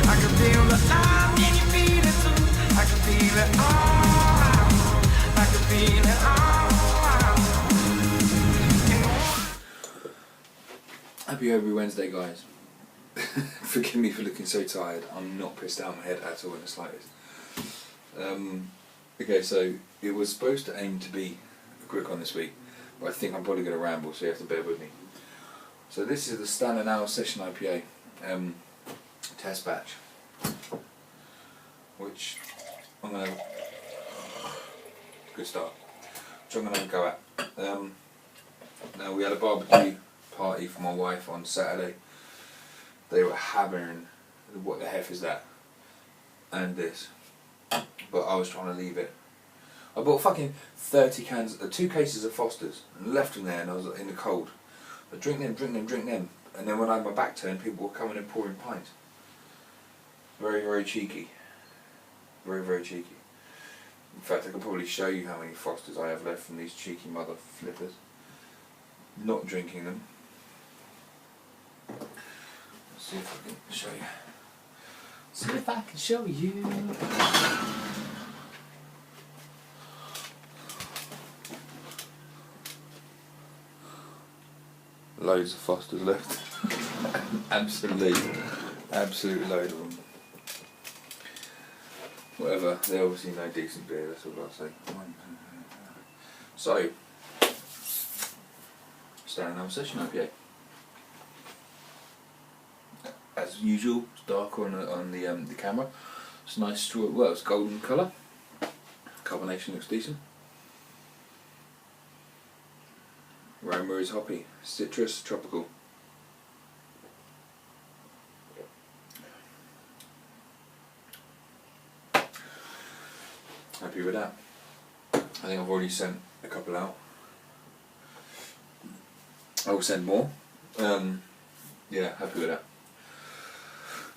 I can feel the love, can you feel it too? I can feel it all. I can feel it all. Happy every Wednesday, guys. Forgive me for looking so tired. I'm not pissed out of my head at all in the slightest. Okay, so it was supposed to aim to be a quick one this week, but I think I'm probably going to ramble, so you have to bear with me. So this is the Standard Hour Session IPA test batch, which I'm going to... Good start. Which I'm going to go at. Now, we had a barbecue party for my wife on Saturday. They were having, what the heck is that? And this. But I was trying to leave it. I bought fucking 30 cans, 2 cases of Foster's, and left them there, and I was in the cold. I drink them. And then when I had my back turned, people were coming and pouring pints. Very, very cheeky. Very, very cheeky. In fact, I could probably show you how many Foster's I have left from these cheeky mother flippers. Not drinking them. Let's see if I can show you. See if I can show you. Loads of Foster's left. Absolute load of them. Whatever, they're obviously no decent beer, that's all I'll say. So, Standing Hour Session IPA. As usual, it's darker on the camera. It's a nice straw, well, it's golden colour. Carbonation looks decent. Aroma is hoppy, citrus, tropical. Happy with that. I think I've already sent a couple out. I will send more. Yeah, happy with that.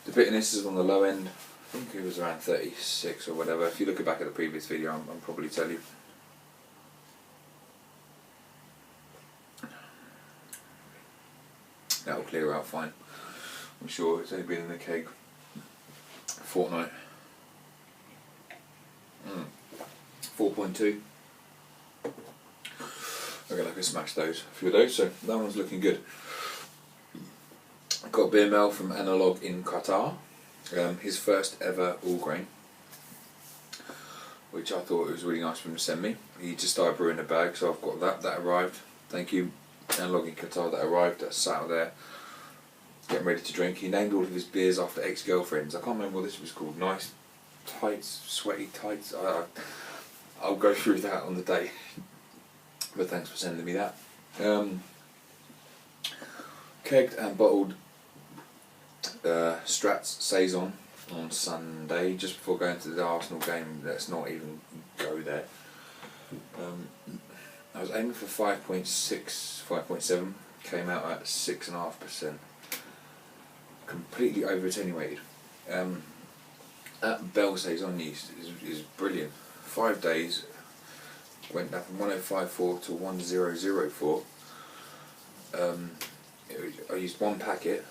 The bitterness is on the low end. I think it was around 36 or whatever. If you look back at the previous video, I'll probably tell you. That'll clear out fine. I'm sure it's only been in the keg a fortnight. 4.2. Okay, I can smash those, a few of those, so that one's looking good. Got beer mail from Analog in Qatar, his first ever all grain, which I thought it was really nice for him to send me. He just started brewing a bag, so I've got that arrived. Thank you, Analog in Qatar, that arrived. That's sat out there, getting ready to drink. He named all of his beers after ex-girlfriends. I can't remember what this was called. Nice tights, sweaty tights. I'll go through that on the day. But thanks for sending me that. Kegged and bottled Strats Saison on Sunday, just before going to the Arsenal game. Let's not even go there. I was aiming for 5.6, 5.7, came out at 6.5%. Completely over attenuated. That Bell Saison yeast is brilliant. 5 days, went down from 105.4 to 1004. I used 1 packet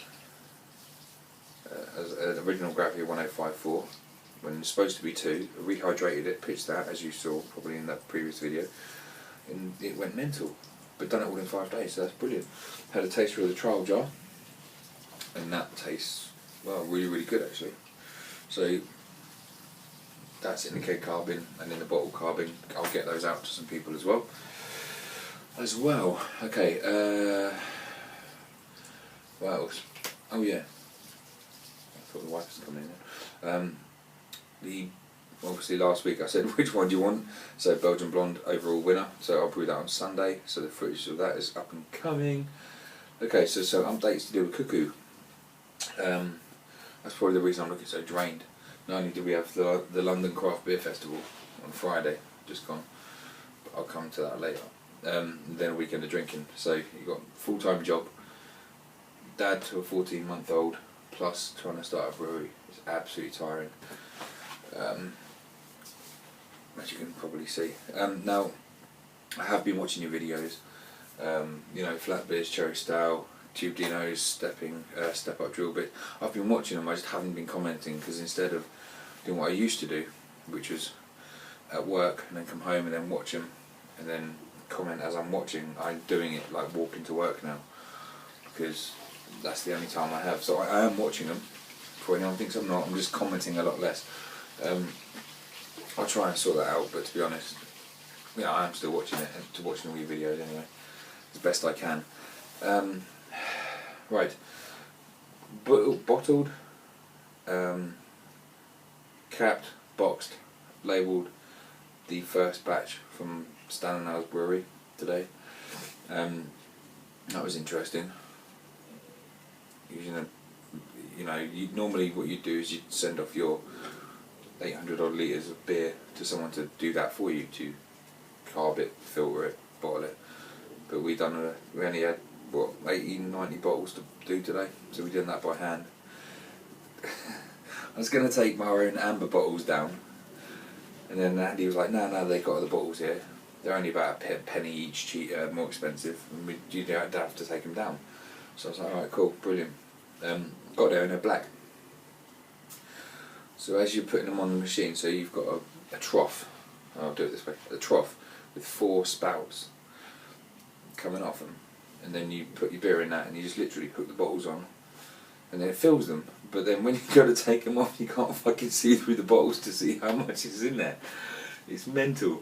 as an original gravity of 105.4 when it's supposed to be 2. I rehydrated it, pitched that as you saw probably in that previous video, and it went mental. But done it all in 5 days, so that's brilliant. Had a taster of the trial jar, and that tastes, well, really, really good actually. So that's in the keg carbon and in the bottle carbon. I'll get those out to some people as well. Okay, what else? Oh yeah, I thought the wife was coming in. Obviously last week I said which one do you want, so Belgian Blonde overall winner, so I'll brew that on Sunday, so the footage of that is up and coming. Okay, so updates to do with Cuckoo. That's probably the reason I'm looking so drained. Not only do we have the London Craft Beer Festival on Friday, just gone, but I'll come to that later. Then a weekend of drinking, so you've got a full-time job, dad to a 14-month-old, plus trying to start a brewery. It's absolutely tiring, as you can probably see. Now, I have been watching your videos, you know, flat beers, cherry style, Tube Dino's step up drill bit. I've been watching them, I just haven't been commenting, because instead of doing what I used to do, which was at work and then come home and then watch them and then comment as I'm watching, I'm doing it like walking to work now, because that's the only time I have. So I am watching them. Before anyone thinks I'm not, I'm just commenting a lot less. I'll try and sort that out, but to be honest, yeah, I am still watching it, to watching all your videos anyway, as best I can. Right, bottled, capped, boxed, labelled, the first batch from Stan & Al's brewery today. That was interesting. Normally what you do is you send off your 800 odd litres of beer to someone to do that for you, to carb it, filter it, bottle it. But we only had 18, 90 bottles to do today, so we did that by hand. I was going to take my own amber bottles down, and then Andy was like, no, they got other bottles here. They're only about a penny each, more expensive, and you'd have to take them down. So I was like, alright, cool, brilliant. Got there and they're black. So as you're putting them on the machine, so you've got a trough, I'll do it this way, a trough with 4 spouts coming off them, and then you put your beer in that and you just literally put the bottles on, and then it fills them. But then when you go to take them off, you can't fucking see through the bottles to see how much is in there. It's mental.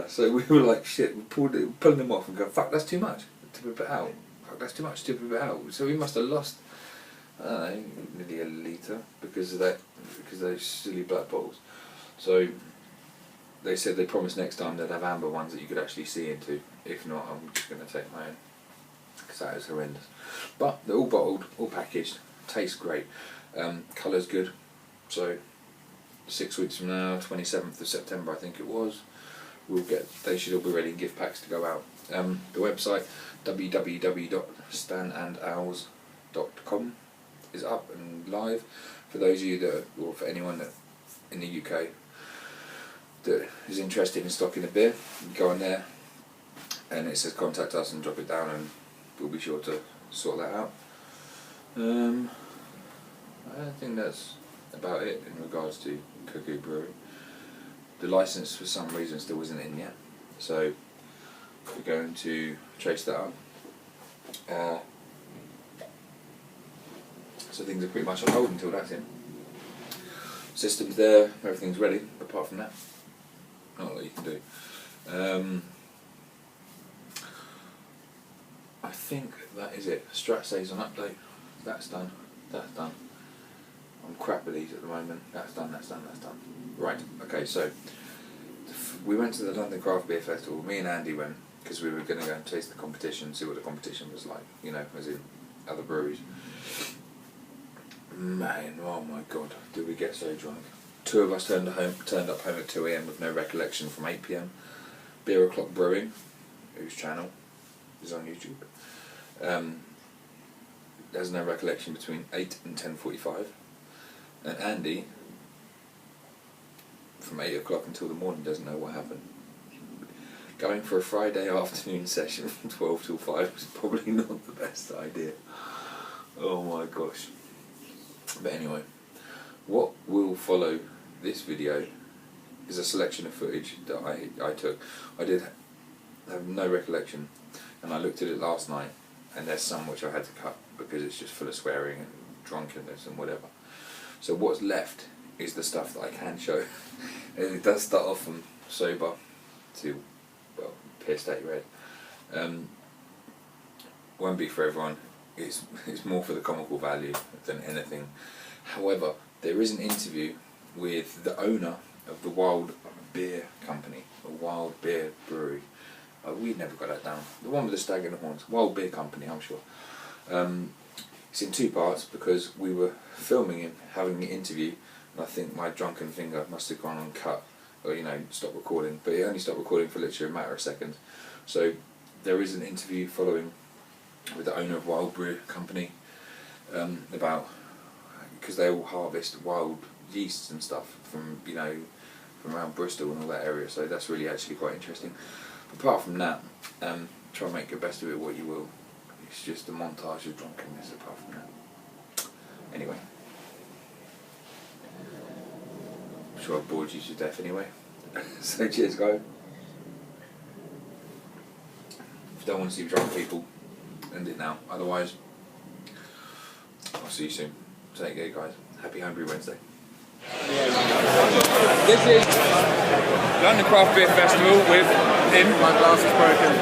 So we were like, shit, we pulling them off and go, fuck, that's too much to put it out. Fuck, that's too much to put it out. So we must have lost, I don't know, nearly a litre because of those silly black bottles. So they said they promised next time they'd have amber ones that you could actually see into. If not, I'm just going to take my own, because that is horrendous. But they're all bottled, all packaged, tastes great, colour's good. So 6 weeks from now, 27th of September I think it was, they should all be ready in gift packs to go out. The website www.standandowls.com is up and live for those of you or for anyone that in the UK that is interested in stocking a beer. You go on there and it says contact us and drop it down, and we'll be sure to sort that out. I think that's about it in regards to Cuckoo Brewery. The license for some reason still isn't in yet, so we're going to chase that up. So things are pretty much on hold until that's in. System's there, everything's ready, apart from that, not a lot you can do. I think that is it. Strat says on update, that's done. I'm crap at these at the moment. That's done. Right, okay, so we went to the London Craft Beer Festival. Me and Andy went because we were going to go and taste the competition, see what the competition was like, as in other breweries. Man, oh my god, did we get so drunk. 2 of us turned up home at 2 AM with no recollection from 8 PM. Beer O'Clock Brewing, whose channel is on YouTube, there's no recollection between 8 and 10:45. And Andy, from 8 o'clock until the morning, doesn't know what happened. Going for a Friday afternoon session from 12 till 5 was probably not the best idea. Oh my gosh. But anyway, what will follow this video is a selection of footage that I took. I did have no recollection, and I looked at it last night, and there's some which I had to cut because it's just full of swearing and drunkenness and whatever. So what's left is the stuff that I can show. And it does start off from sober to, well, pissed at red. Won't be for everyone. It's more for the comical value than anything. However, there is an interview with the owner of the Wild Beer Company, or Wild Beer Brewery. We never got that down. The one with the stag and the horns. Wild Beer Company, I'm sure. It's in 2 parts because we were filming him, having the interview, and I think my drunken finger must have gone on cut, or stop recording, but it only stopped recording for literally a matter of seconds. So there is an interview following with the owner of Wild Beer Company about, because they all harvest wild yeasts and stuff from from around Bristol and all that area, so that's really actually quite interesting. But apart from that, try and make the best of it what you will. It's just a montage of drunkenness apart from that. Anyway. I'm sure I've bored you to death anyway. So cheers, guys. If you don't want to see drunk people, end it now. Otherwise, I'll see you soon. Take care, guys. Happy Homebrew Wednesday. This is London Craft Beer Festival with him. My glass is broken.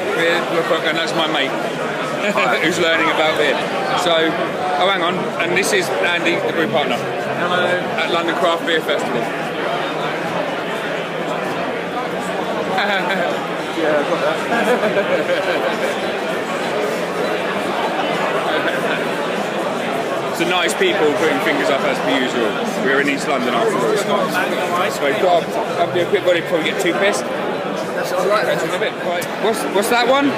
And that's my mate who's learning about beer. So, oh hang on, and this is Andy, the group partner. Hello. At London Craft Beer Festival. Yeah, I've got that. So nice people putting fingers up as per usual. We're in East London after all. So we've got to do a quick body before we get too pissed. That's all right. That's a bit. Right. What's that one?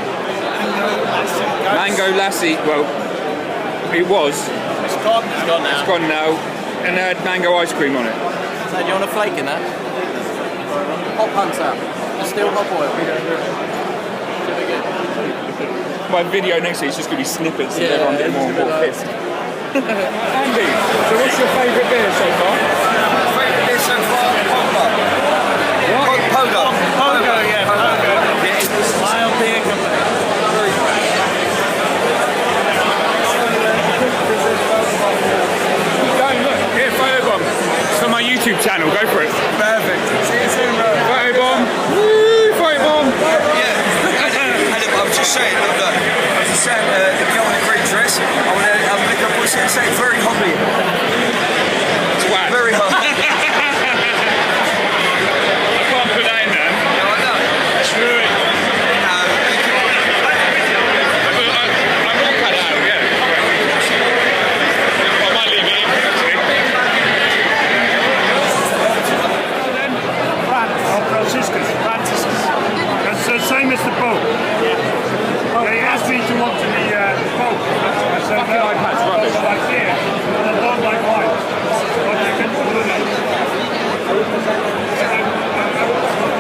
Mango lassi. Well, it was. It's gone. It's gone now. It's gone now. And it had mango ice cream on it. So do you want a flake in that? Hot punter. Still hot boil. My video next week is just going to be snippets of everyone getting more and more pissed. Andy, so what's your favourite beer so far? Favourite beer so far? Pogo. What? Pogo. Pogo, yeah. Pogo. Wild beer company. Keep going, look. Here, photobomb. It's for my YouTube channel. Go for it. Perfect. See you soon, bro. Photobomb. Woo, photobomb. Yeah. And I was just saying, look, I was just saying, the girl in the green dress, I want to have a look up what's it say, very hobby. Twat. Very hot. I can't put that in there. No, I know. Screw it. I'm going to cut it out, yeah. I might leave it in, actually. Franciscus. That's the same as the Pope. They asked me to walk to the Pope. I said, Fucking iPad's rubbish. I like beer, and I don't like wine. But you can do that.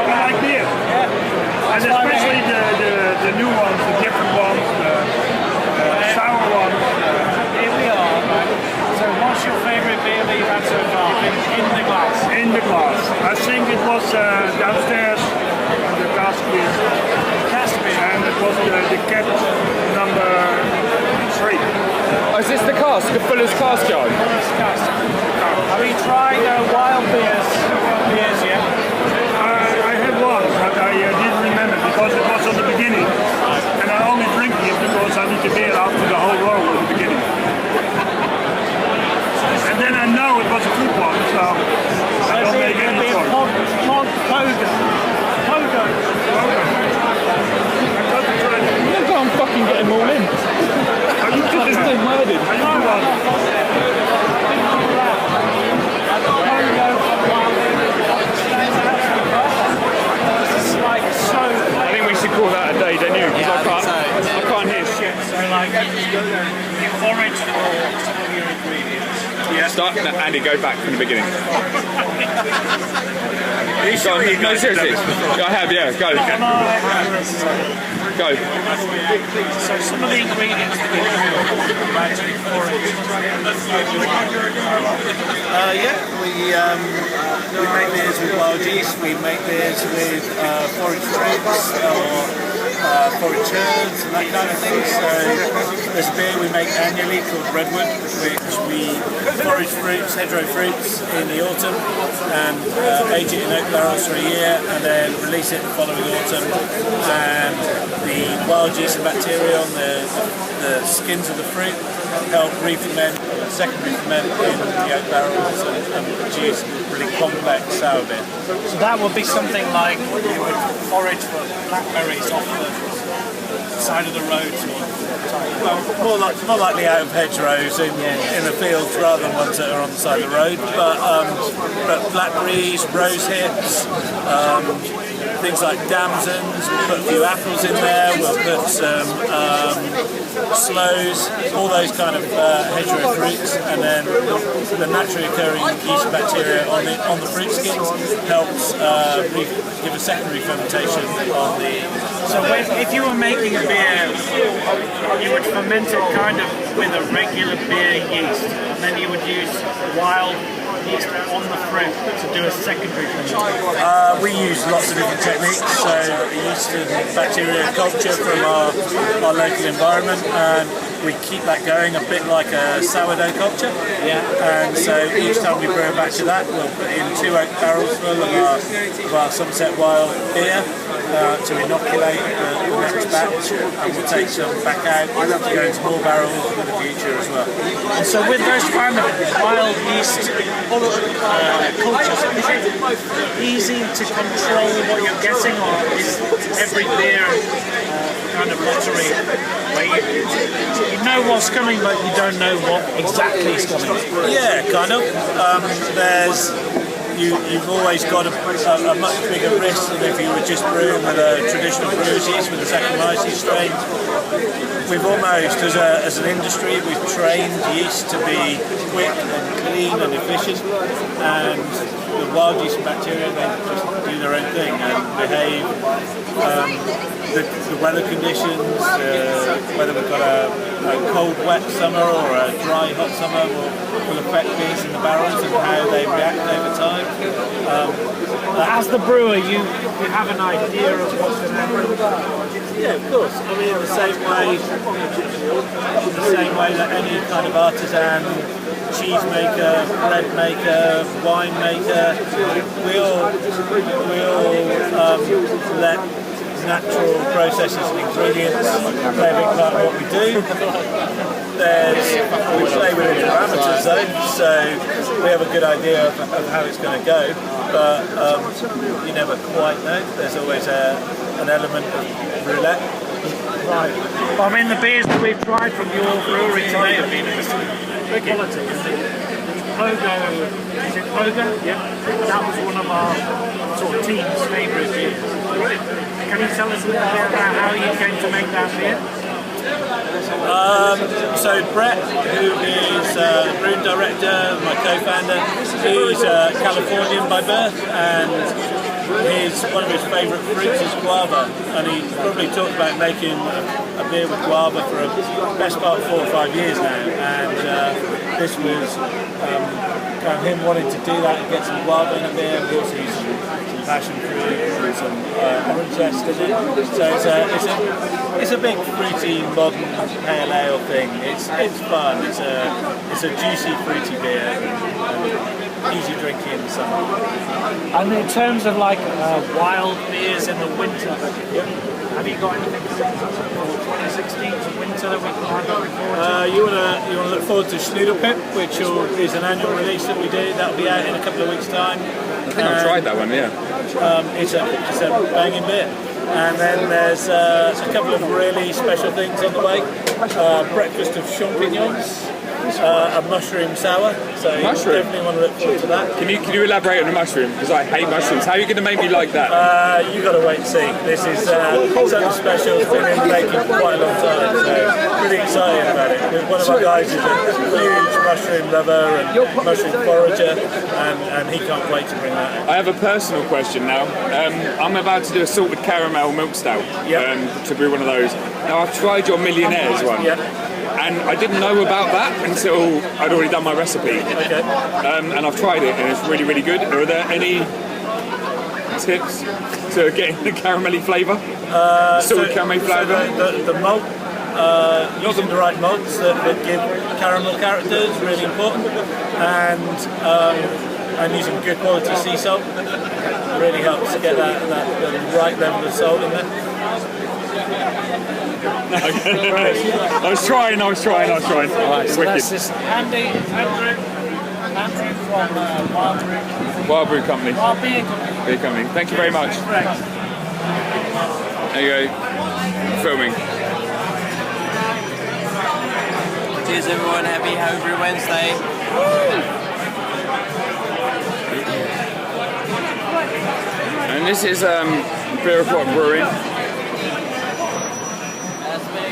I like beer. And especially the new ones, the different ones, the sour ones. Here we are, right? So what's your favourite beer that you've had so far? In the glass? In the glass. I think it was downstairs, the cask beer. And it was the cat number 3. Oh, is this the cask? The Fuller's cask yard? Have you tried wild beers? Beers yet? I had one, but I didn't remember because it was on the beginning. And I only drink it because I need the beer after the whole row at the beginning. And then I know it was a good one, so I don't make any choice. Pogo. I can't fucking get them all in. Are you kidding me? Murdered. Are you the one? I think we should call that a day, don't you? Because I can't hear shit. So like you forage for some of your ingredients. Start, no, Andy, go back from the beginning. Go on, no, seriously. I have, yeah, go. Go. So some of the ingredients that you actually forage. We make beers with wild yeast, we make beers with forage fruits or forage herbs and that kind of thing. So there's a beer we make annually called Redwood, which we forage fruits, hedgerow fruits in the autumn and age it in oak barrels for a year and then release it the following autumn. And the wild yeast and bacteria on the skins of the fruit help re-ferment, secondary ferment in the oak barrels and produce really complex sour beer. So that would be something like you would forage for blackberries off the side of the road. Well, more likely out of hedgerows in the fields rather than ones that are on the side of the road. But blackberries, rose hips, things like damsons, we'll put a few apples in there, we'll put some sloes, all those kind of hedgerow fruits, and then the naturally occurring yeast bacteria on the fruit skins helps give a secondary fermentation on the... So if you were making a beer, you would ferment it kind of with a regular beer yeast, and then you would use wild yeast on the fruit to do a secondary fermentation. We use lots of different techniques, so yeast and bacteria culture from our local environment, and we keep that going a bit like a sourdough culture. Yeah. And so each time we brew back to that, we'll put in 2 oak barrels full of our Somerset Wild beer to inoculate the next batch, and we'll take some back out to go into more barrels in the future as well. And so with those kind of wild yeast cultures, is it easy to control what you're getting, or is every beer kind of lottery where you know what's coming but you don't know what exactly is coming? Yeah, kind of. You've always got a much bigger risk than if you were just brewing with a traditional brewer's yeast with a Saccharomyces strain. We've almost, as an industry, we've trained yeast to be quick and clean and efficient, and the wild yeast and bacteria, they just do their own thing and behave. The weather conditions, whether we've got a cold, wet summer or a dry, hot summer will affect beers in the barrels and how they react over time. As the brewer, you have an idea of what's going to happen. Yeah, of course. I mean, in the same way that any kind of artisan cheese maker, bread maker, wine maker, we all let natural processes and ingredients play a big part of what we do. We play within the parameters though, so we have a good idea of how it's going to go, but you never quite know. There's always an element of roulette. Right. Well, I mean, the beers that we've tried from your brewery today have been good quality. Pogo, is it Pogo? Yeah. That was one of our sort of team's favourite beers. Can you tell us a little bit about how you came to make that beer? So Brett, who is brewing director, my co-founder, he's Californian by birth, and one of his favourite fruits is guava, and he probably talked about making a beer with guava for a best part of 4 or 5 years now, and this was kind of him wanting to do that and get some guava in a beer. We also use some passion fruit and some orange zest in it. So it's a big fruity modern pale ale thing. It's fun. It's a juicy fruity beer and easy drinking in the summer. And in terms of like wild beers in the winter, have you got anything for 2016 for winter that we can look forward to? You want to look forward to Schnoodlepip, which is an annual release that we do. That'll be out in a couple of weeks' time. I think I've tried that one, yeah. It's a banging beer. And then there's a couple of really special things on the way. Breakfast of champignons, a mushroom sour. So Mushroom? you definitely want to look forward to that. Can you elaborate on the mushroom? Because I hate mushrooms. How are you going to make me like that? You got to wait and see. This is something special. It's been in the making for quite a long time, so pretty excited about it. One of our guys is a huge mushroom lover and mushroom forager, and he can't wait to bring that out. I have a personal question now. I'm about to do a salted caramel milk stout to brew one of those. Now I've tried your Millionaires one. And I didn't know about that until I'd already done my recipe. Okay. And I've tried it and it's really, really good. Are there any tips to getting the caramelly flavour? Caramel flavour? The malt, using the right malts that give caramel character is really important. And using good quality sea salt really helps get the right level of salt in there. I was trying. Right, so that's this Andrew from Wild Brew Company. Wild Beer Company. Thank you very much. There you go. Filming. Cheers everyone, happy Homebrew Wednesday. And this is Beer O'Clock Brewing. That's me.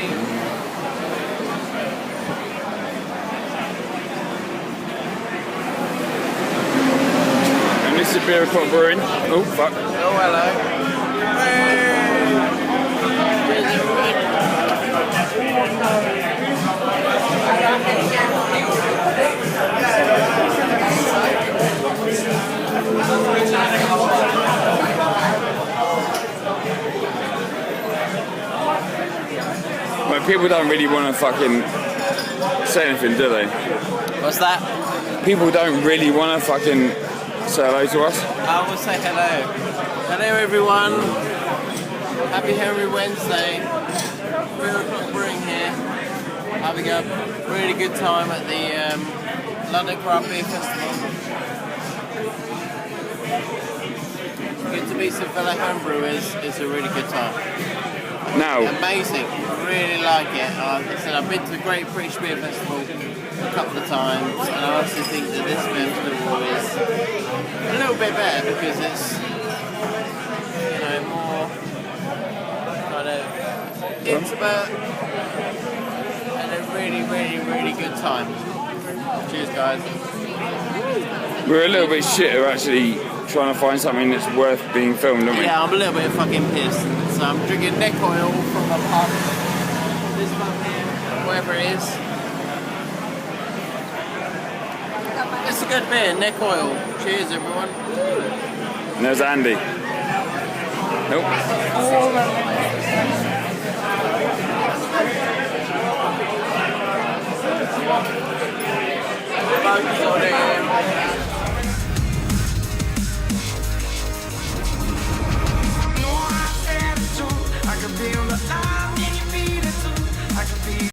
And this is Beer O'Clock Brewing. Oh, fuck. Oh, hello. Well, people don't really want to fucking say anything, do they? What's that? People don't really want to fucking say hello to us. I will say hello. Hello, everyone. Happy Henry Wednesday. 3 o'clock brewing here. Having a really good time at the London Craft Beer Festival. Good to meet some fellow homebrewers. It's a really good time. Now, Amazing. Really like it. Like I said, I've been to the Great British Beer Festival a couple of times, and I also think that this festival is a little bit better because it's, you know, more kind of intimate and a really, really, really good time. Cheers, guys. we're a little bit shit at actually trying to find something that's worth being filmed, aren't we? Yeah, I'm a little bit fucking pissed. So I'm drinking neck oil from a pub. This pub here, wherever it is. It's a good beer, neck oil. Cheers, everyone. And there's Andy. Nope. Focus on him.